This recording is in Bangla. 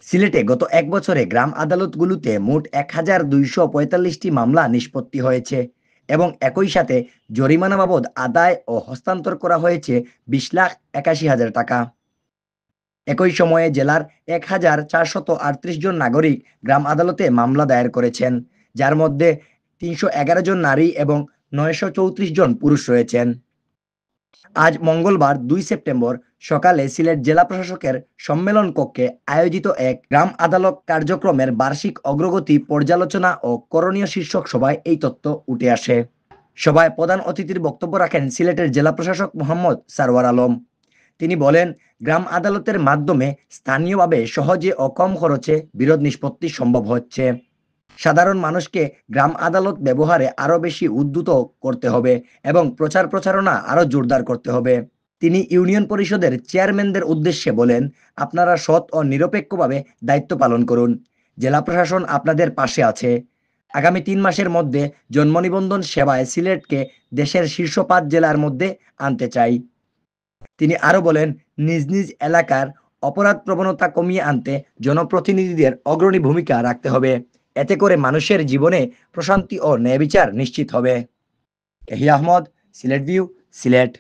সিলেটে গত এক বছরে গ্রাম আদালতগুলোতে মোট ১,২৪৫টি মামলা নিষ্পত্তি হয়েছে এবং একই সাথে জরিমানা বাবদ আদায় ও হস্তান্তর করা হয়েছে ২০,৮১,০০০ টাকা। একই সময়ে জেলার ১,৪৩৮ জন নাগরিক গ্রাম আদালতে মামলা দায়ের করেছেন, যার মধ্যে ৩১১ জন নারী এবং ৯৩৪ জন পুরুষ রয়েছেন। আজ মঙ্গলবার ২ সেপ্টেম্বর সকালে সিলেট জেলা প্রশাসকের সম্মেলন কক্ষে আয়োজিত এক গ্রাম আদালত কার্যক্রমের বার্ষিক অগ্রগতি পর্যালোচনা ও করণীয় শীর্ষক সভায় এই তথ্য উঠে আসে। সভায় প্রধান অতিথির বক্তব্য রাখেন সিলেটের জেলা প্রশাসক মোহাম্মদ সারওয়ার আলম। তিনি বলেন, গ্রাম আদালতের মাধ্যমে স্থানীয়ভাবে সহজে ও কম খরচে বিরোধ নিষ্পত্তি সম্ভব হচ্ছে। সাধারণ মানুষকে গ্রাম আদালত ব্যবহারে আরও বেশি উদ্বুদ্ধ করতে হবে এবং প্রচার প্রচারণা আরও জোরদার করতে হবে। তিনি ইউনিয়ন পরিষদের চেয়ারম্যানদের উদ্দেশ্যে বলেন, আপনারা সৎ ও নিরপেক্ষভাবে দায়িত্ব পালন করুন। জেলা প্রশাসন আপনাদের পাশে আছে। আগামী ৩ মাসের মধ্যে জন্ম নিবন্ধন সেবায় সিলেটকে দেশের শীর্ষ ৫ জেলার মধ্যে আনতে চাই। তিনি আরও বলেন, নিজ নিজ এলাকার অপরাধ প্রবণতা কমিয়ে আনতে জনপ্রতিনিধিদের অগ্রণী ভূমিকা রাখতে হবে। এতে করে মানুষের জীবনে প্রশান্তি ও ন্যায়বিচার নিশ্চিত হবে। এহি আহমদ, সিলেট ভিউ, সিলেট।